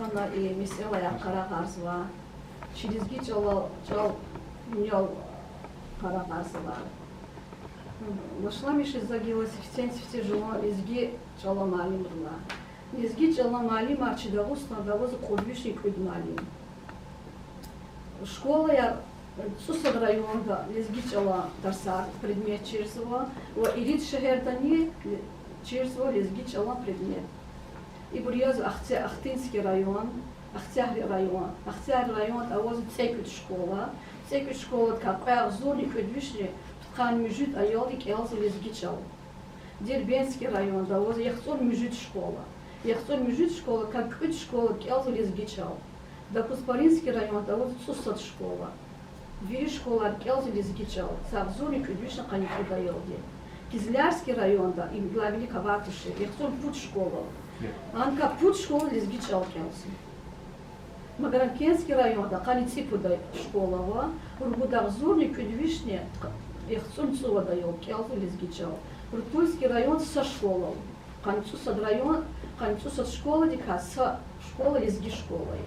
Дагустана и Мисела Карагарзва. Через Гичала Ньол Карагарзва. Вошла Миши загилась в тень в тяжело, изги Чаламалим была. Изги Чаламалим, арчи Дагустана Дагуза Курбишник Удмалим. Школа я Сусад районда Лизгичала Тарсар предмет Чирсова, Ирит Шахердани Чирсова Лизгичала предмет. И Бурьяз Ахтинский район, Ахтяхри район, а вот Цекут школа как Золи Кудвишли, Ткан Мюжит Айолик Элза Лизгичал. Дербенский район, да вот Яхцон Мюжит школа, как Кут школа Элза Лизгичал. Да Куспаринский район, да вот Сусад школа. Вири школа Элза Лизгичал, Савзоли Кудвишна Каникуда Елди. Кизлярский район, да, и главили Каватыши, Яхцон Пут школа. Анка Пут школа Лизгичал Келси. Магаранкенский район, да, Каниципуда школа, Ургудавзорни Кудвишне, Яхцон Цува Ел Келси Лизгичал. Ртульский район со школой. Канцусад район, Канцусад школа, дика со школа Лизги школой.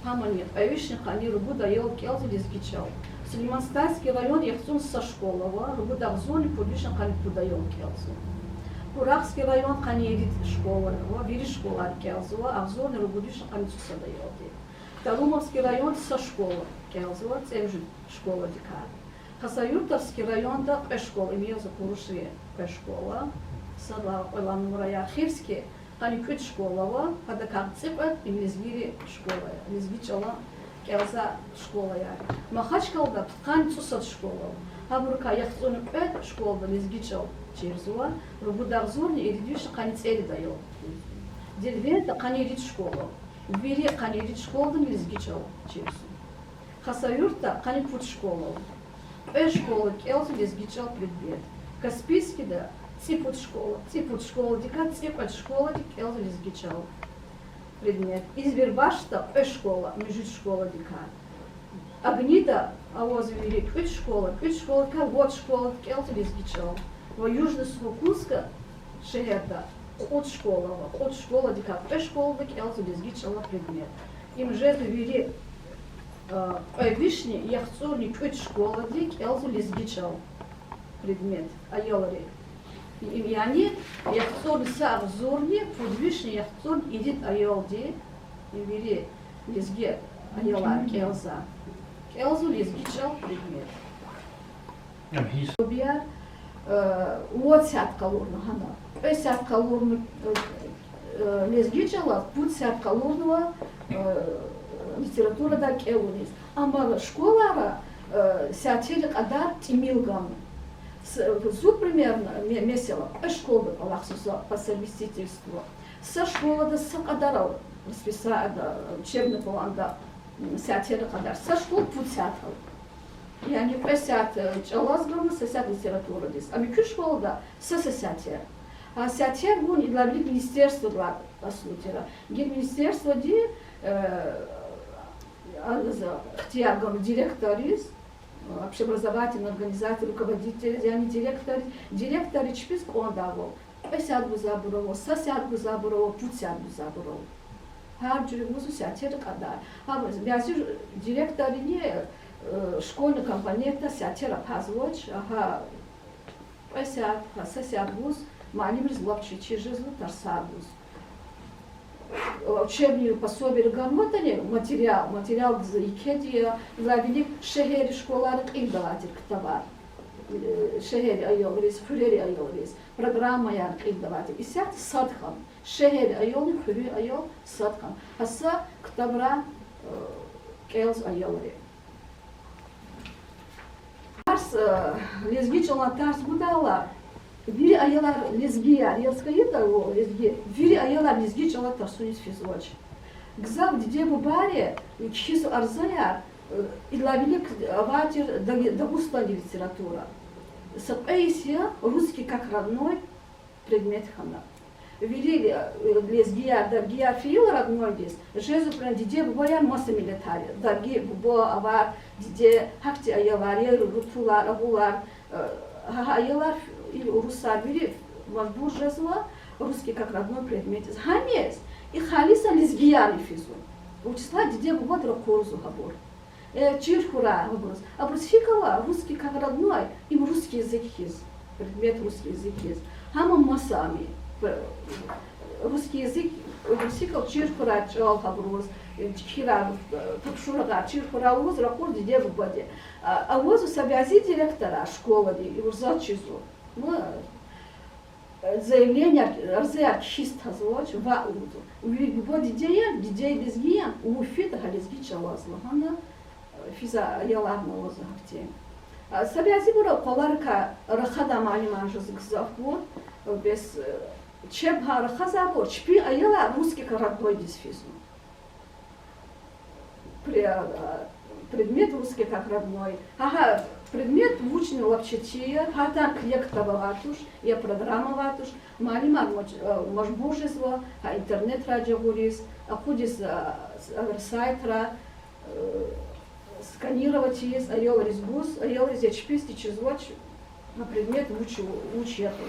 Хама нет, а вишня Хани Ургуда Ел Келси Лизгичал. Сулейманстайский район Яхцон со школы, Ургудавзорни Кудвишна Каникуда Ел Келси. Урахский район Канедит школа, Вири школа Келзова, Авзорни Ургудвишна Каницусада Елди. Талумовский район со школы Келзова, Цемжит школа дика. Хасаюртовский район да школа, имея за Куруши школа. Садла Ойламура Яхирский, Каникут школа, когда как цепет, и Лизгири школа, Лизгичала Келза школа я. Махачкалда Каницусад школа. Абурка Яхцон школа Лизгичал Чирзуа, Рубударзорни и Ридвиш Каницели дает. Дервента Канирит школа. Вири Канирит школа Лизгичал Чирзу. Хасаюрта Канипут школа. Школа Келза Лизгичал предмет. Каспийский да Ципут школа дика Ципут школа Келза Лизгичал предмет. Избербашта школа, Межит школа дика. Агнида, Авозвери Кют школа вот школа Келза Лизгичал. Во Южно-Сухокулска Шехерда от школа дика школа Келза Лизгичала предмет. Им же вери вишни Яхцорни Кют школа дик Келза Лизгичал предмет. Айолари. И они Яхцорни Савзорни Пудвишни Яхцорн идит Айолди и вери Лизге Айола Келза. Келзу Лизгичал предмет. Объяр вот сятка лурна хана. Сятка лурна Лизгичала, путь сятка лурного литература да келунис. Ама школа сятирик адар тимилгам. Зуб примерно месяла школа по совместительству. Со школы да сакадарал расписание учебный план да сятирик адар. Со школы путь сятка. Yani pesat çalazgırma sesat literatüra dis. Ama küçük şkolda sesatyer. А сятер бун и для министерства два послутера. Ген министерство ди хтиагам директорис, общеобразовательный организатор, руководитель, yani директор чпис кондавол. Pesat bu zaburo, sesat bu zaburo, putsat bu zaburo. Her cürümüzü сятер kadar. Ama bazı директоры не школьный компонента сятера пазвоч, ага, песят, сесят буз, малим разлопчи чижезу тарсабуз. Учебные пособия гамотани, материал за икедия, главили шехери школары кидаватель ктавар. Шехери айолрис, фурери айолрис, программа яр кидаватель. И сят садхам, шехери айолы, фури айол садхам. Аса ктавра келз айолри. Лизгичала тарс будала. Вири аяла лизгия, елская того лизги. Вири аяла лизгичала тарсунис физоч. Гзав где бубаре, чису арзая, и лавилик ватир дагустани литература. Сапэйсия русский как родной предмет хана. Вири лизгия, даргия фил родной здесь. Жезу прям где бубаян масса милитари. Дарги бубо авар, где хакти аялар, рутулар, агулар, аялар и русар. Вири мажбур жезла русский как родной предмет. Хамес и халиса лизгия физу. учисла диде вот ракурзу габор. Чирхура габорс. А просфикала русский как родной, им русский язык есть, предмет русский язык есть. Хамам масами русский язык русикал чирхура чал габорс. Чирхура такшурага чирхура уз ракур диде бубаде. А уз у собязи директора школы и урзал чизу. Заявление арзеар чисто звуч ва уду. Увидел дидей безгия, уфита гализги чалазла. Она физа яларного захте. Собязи бура коларка рахада малима жозгзавбур без чебха рахазабур чпи аяла русский родной дисфизм. Предмет русский как родной. Ага, предмет вучный лапчатия, хата клектова ватуш, я программа ватуш, малима можбожество, а интернет радио гурис, а худис сайтра, сканировать есть, а ел резбус, а ел из ячписти чизвоч, на предмет учету.